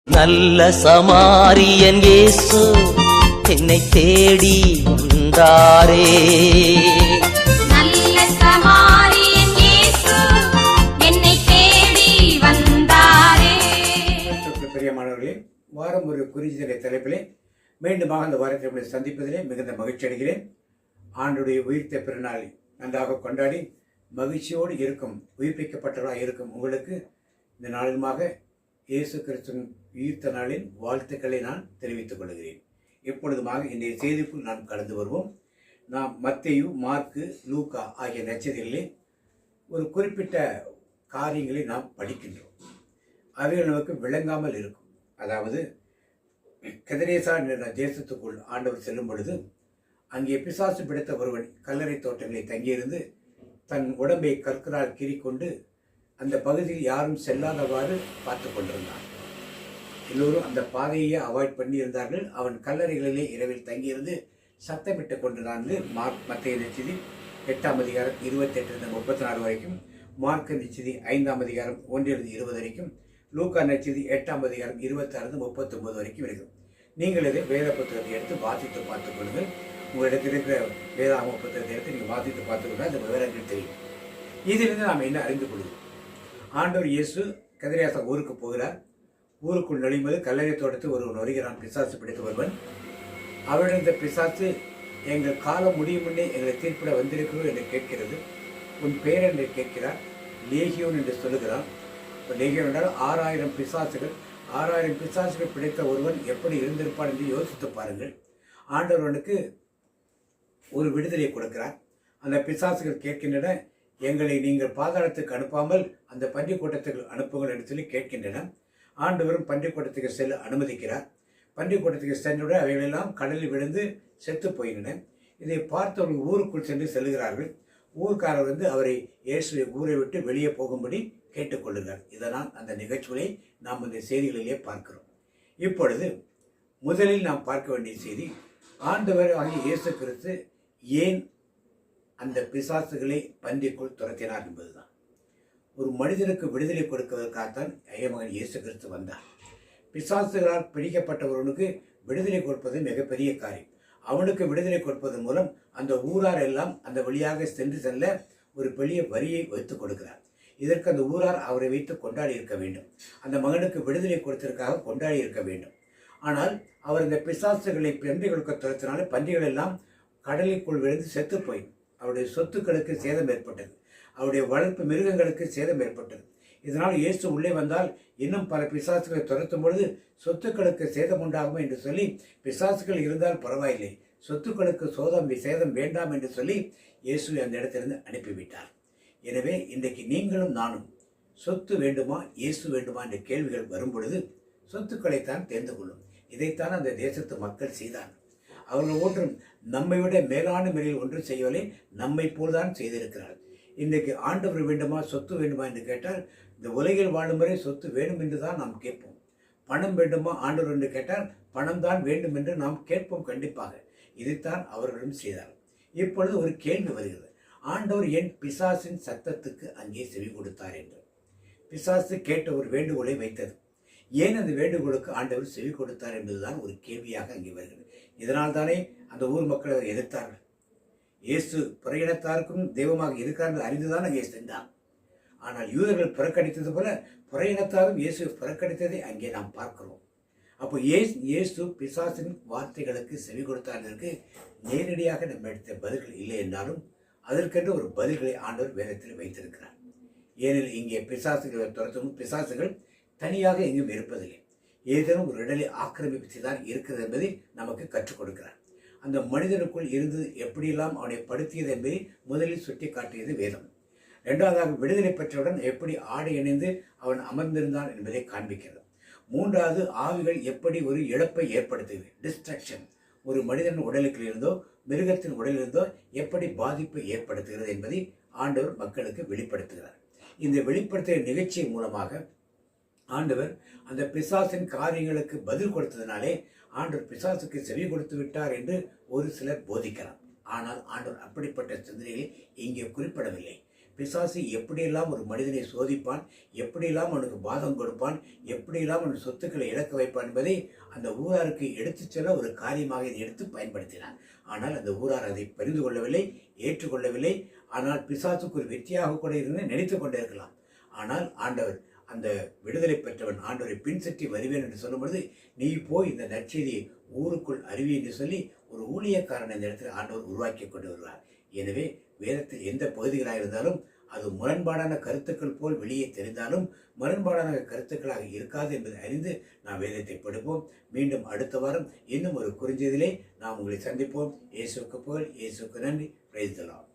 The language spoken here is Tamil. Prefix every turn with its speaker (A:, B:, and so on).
A: நல்ல சமாரியன் இயேசு என்னை தேடி வந்தாரே.
B: நல்ல சமாரியன் இயேசு என்னை தேடி வந்தாரே.
C: பிரியமானவர்களே, வாரம் ஒரு குறிஞ்சிற தலைப்பிலே மீண்டுமாக அந்த வாரத்தை சந்திப்பதிலே மிகுந்த மகிழ்ச்சி அடைகிறேன். ஆண்டுடைய உயிர்த்த பெருநாளை நன்றாக கொண்டாடி மகிழ்ச்சியோடு இருக்கும், உயிர்ப்பிக்கப்பட்டவராக இருக்கும் உங்களுக்கு இந்த நாளிலுமாக இயேசு கிறிஸ்துவின் உயிர்த்த நாளின் வாழ்த்துக்களை நான் தெரிவித்துக் கொள்கிறேன். எப்பொழுதுமாக இன்றைய செய்திக்குள் நாம் கடந்து வருவோம். நாம் மத்தேயு, மார்க்கு, லூக்கா ஆகிய நற்செய்திகளிலே ஒரு குறிப்பிட்ட காரியங்களை நாம் படிக்கின்றோம். அவைகள் நமக்கு விளங்காமல் இருக்கும். அதாவது கதிரேசா என்ற தேசத்துக்குள் ஆண்டவர் செல்லும் பொழுது அங்கே பிசாசு பிடித்த ஒருவன் கல்லறை தோட்டங்களில் தங்கியிருந்து தன் உடம்பை கற்களால் கீறிக்கொண்டு அந்த பகுதியில் யாரும் செல்லாதவாறு பார்த்து கொண்டிருந்தான். எல்லோரும் அந்த பாதையை அவாய்ட் பண்ணி இருந்தார்கள். அவன் கல்லறைகளிலே இரவில் தங்கியிருந்து சத்தமிட்டு கொண்டிருந்தான். மத்தேயு நற்செய்தி 8ஆம் அதிகாரம் 28 34 வரைக்கும், மார்க்கு நற்செய்தி 5ஆம் அதிகாரம் 1-20 வரைக்கும், லூக்கா நற்செய்தி 8ஆம் அதிகாரம் 26 39 வரைக்கும் இருக்கும். நீங்கள் இதை வேத புத்தகத்தை எடுத்து வாசித்து பார்த்துக் கொள்ளுங்கள். உங்களிடத்தில் இருக்கிற வேதாகம புத்தகத்தை எடுத்து நீங்கள் வாசித்து பார்த்துக்கொண்டா அந்த விவரங்கள் தெரியும். இதிலிருந்து நாம் என்ன அறிந்து கொள்வோம்? ஆண்டவர் இயேசு கதிரேசா ஊருக்கு போகிறார். ஊருக்குள் நுழையும்போது கல்லறை தோட்டத்தில் ஒருவன் வருகிறான், பிசாசு பிடித்த ஒருவன். அவரிடம் இந்த பிசாசு, எங்கள் காலம் முடியும் முன்னே எங்களை தீர்ப்பிட வந்திருக்கிறோம் என்று கேட்கிறது. உன் பெயர் என்று கேட்கிறார். லேகியோன் என்று சொல்லுகிறான். லேகியோன் என்றால் 6000 பிசாசுகள். 6000 பிசாசுகள் பிடித்த ஒருவன் எப்படி இருந்திருப்பான் என்று யோசித்து பாருங்கள். ஆண்டவனுக்கு ஒரு விடுதலை கொடுக்கிறார். அந்த பிசாசுகள் கேட்கின்றன, எங்களை நீங்கள் பாதாளத்துக்கு அனுப்பாமல் அந்த பன்றி கூட்டத்துக்கு அனுப்புங்கள் என்று சொல்லி கேட்கின்றன. ஆண்டவரும் பன்றி கூட்டத்துக்கு செல்ல அனுமதிக்கிறார். பன்றி கூட்டத்துக்கு சென்றவுடன் அவைகளெல்லாம் கடலில் விழுந்து செத்து போயின. இதை பார்த்தவர்கள் ஊருக்குள் சென்று செல்கிறார்கள். ஊர்க்காரர் அவரை இயேசுவை ஊரை விட்டு வெளியே போகும்படி கேட்டுக்கொள்கிறார். இதனால் அந்த நிகழ்ச்சிகளை நாம் இந்த செய்திகளிலே பார்க்கிறோம். இப்பொழுது முதலில் நாம் பார்க்க வேண்டிய செய்தி, ஆண்டவர் ஆகிய இயேசு கிறிஸ்து ஏன் அந்த பிசாசுகளை பன்றிக்குள் துரத்தினார் என்பதுதான். ஒரு மனிதனுக்கு விடுதலை கொடுப்பதற்காகத்தான் ஐயமகன் இயேசு கிறிஸ்து வந்தார். பிசாசுகளால் பிடிக்கப்பட்டவர்களுக்கு விடுதலை கொடுப்பது மிகப்பெரிய காரியம். அவனுக்கு விடுதலை கொடுப்பதன் மூலம் அந்த ஊரார் எல்லாம் அந்த வழியாக செல்ல ஒரு பெரிய வரியை வைத்துக் கொடுக்கிறார். இதற்கு அந்த ஊரார் அவரை வைத்து கொண்டாடி இருக்க வேண்டும். அந்த மகனுக்கு விடுதலை கொடுத்ததற்காக கொண்டாடி இருக்க வேண்டும். ஆனால் அவர் இந்த பிசாசுகளை பன்றிகளுக்கு துரத்தினாலே பன்றிகள் எல்லாம் கடலுக்குள் விழுந்து செத்து போய் அவருடைய சொத்துக்களுக்கு சேதம் ஏற்பட்டது. அவருடைய வளர்ப்பு மிருகங்களுக்கு சேதம் ஏற்பட்டது. இதனால் இயேசு உள்ளே வந்தால் இன்னும் பல பிசாசுகளை துரத்தும் பொழுது சொத்துக்களுக்கு சேதம் உண்டாகும் என்று சொல்லி, பிசாசுகள் இருந்தால் பரவாயில்லை, சொத்துக்களுக்கு சேதம் வேண்டாம் என்று சொல்லி இயேசு அந்த இடத்திலிருந்து அனுப்பிவிட்டார். எனவே இன்றைக்கு நீங்களும் நானும் சொத்து வேண்டுமா, இயேசு வேண்டுமா என்ற கேள்விகள் வரும் பொழுது சொத்துக்களைத்தான் தேர்ந்து கொள்ளும். இதைத்தான் அந்த தேசத்து மக்கள் செய்தார். அவர்கள் ஒன்றும் நம்மை விட மேலான முறையில் ஒன்றும் செய்யவில்லை, நம்மை போல்தான் செய்திருக்கிறார். இன்றைக்கு ஆண்டவர் வேண்டுமா, சொத்து வேண்டுமா என்று கேட்டால், இந்த உலகில் வாழும் வரை சொத்து வேண்டும் என்று தான் நாம் கேட்போம். பணம் வேண்டுமா ஆண்டவர் என்று கேட்டால் பணம் தான் வேண்டும் என்று நாம் கேட்போம். கண்டிப்பாக இதைத்தான் அவர்களும் செய்தார். இப்பொழுது ஒரு கேள்வி வருகிறது, ஆண்டவர் ஏன் பிசாசின் சத்தத்துக்கு அங்கே செவி கொடுத்தார் என்று. பிசாசு கேட்ட ஒரு வேண்டுகோளை வைத்தது. ஏன் அந்த வேண்டுகோளுக்கு ஆண்டவர் செவி கொடுத்தார் என்பதுதான் ஒரு கேள்வியாக அங்கே வருகிறது. இதனால் தானே அந்த ஊர் மக்கள் அவர் எதிர்த்தார்கள். இயேசு புறையினத்தாருக்கும் தெய்வமாக இருக்கிறார் அறிந்துதான் அங்கே சென்றார். ஆனால் யூதர்கள் புறக்கணித்தது போல புறையினத்தாரும் இயேசு புறக்கணித்ததை அங்கே நாம் பார்க்கிறோம். அப்போ இயேசு பிசாசின் வார்த்தைகளுக்கு செவி கொடுத்தாருக்கு நேரடியாக நம்ம எடுத்த பதில்கள் இல்லை என்றாலும் அதற்கென்று ஒரு பதில்களை ஆண்டவர் வேதத்தில் வைத்திருக்கிறார். ஏனெனில் இங்கே பிசாசுகளை துரத்தும் பிசாசுகள் தனியாக எங்கும் இருப்பதில்லை, ஏதேனும் ஒரு இடலை ஆக்கிரமிப்பு தான் இருக்கிறது என்பதை நமக்கு கற்றுக் கொடுக்கிறார். அந்த மனிதனுக்குள் இருந்து எப்படியெல்லாம் அவனை படுத்தியது என்பதை முதலில் சுட்டி காட்டியது வேதம். இரண்டாவதாக விடுதலை பெற்றவுடன் எப்படி ஆடை இணைந்து அவன் அமர்ந்திருந்தான் என்பதை காண்பிக்கிறது. மூன்றாவது, ஆவிகள் எப்படி ஒரு இழப்பை ஏற்படுத்துகிறது, டிஸ்ட்ரக்ஷன், ஒரு மனிதன் உடலுக்கு இருந்தோ மிருகத்தின் உடலிருந்தோ எப்படி பாதிப்பை ஏற்படுத்துகிறது என்பதை ஆண்டவர் மக்களுக்கு வெளிப்படுத்துகிறார். இந்த வெளிப்படுத்திய நிகழ்ச்சியின் மூலமாக ஆண்டவர் அந்த பிசாசின் காரியங்களுக்கு பதில் கொடுத்ததினாலே ஆண்டவர் பிசாசுக்கு செவி கொடுத்து விட்டார் என்று ஒரு சிலர் போதிக்கிறார். ஆனால் ஆண்டவர் அப்படிப்பட்ட சிந்தனைகளை இங்கே குறிப்பிடவில்லை. பிசாசு எப்படியெல்லாம் ஒரு மனிதனை சோதிப்பான், எப்படியெல்லாம் அவனுக்கு பாதம் கொடுப்பான், எப்படியெல்லாம் அவன் சொத்துக்களை இழக்க வைப்பான் என்பதை அந்த ஊராருக்கு எடுத்துச் செல்ல ஒரு காரியமாக இதை எடுத்து பயன்படுத்தினான். ஆனால் அந்த ஊரார் அதை பரிந்து கொள்ளவில்லை, ஏற்றுக்கொள்ளவில்லை. ஆனால் பிசாசுக்கு ஒரு வெற்றியாக கூட இருந்து நினைத்து கொண்டே இருக்கலாம். ஆனால் ஆண்டவர் அந்த விடுதலை பெற்றவன் ஆண்டவரை பின்சற்றி வருவேன் என்று சொல்லும் பொழுது, நீ போய் இந்த நற்செய்தியை ஊருக்குள் அறிவி என்று சொல்லி ஒரு ஊழியக்காரன் இந்த இடத்தில் ஆண்டவர் உருவாக்கி கொண்டு வருவார். எனவே வேதத்தில் எந்த பகுதிகளாக இருந்தாலும் அது முரண்பாடான கருத்துக்கள் போல் வெளியே தெரிந்தாலும் முரண்பாடான கருத்துக்களாக இருக்காது என்பதை அறிந்து நாம் வேதத்தை படிப்போம். மீண்டும் அடுத்த வாரம் இன்னும் ஒரு குறுஞ்செய்தியிலே நாம் உங்களை சந்திப்போம். இயேசுவுக்கு புகழ், இயேசுவுக்கு நன்றி. Praise the Lord.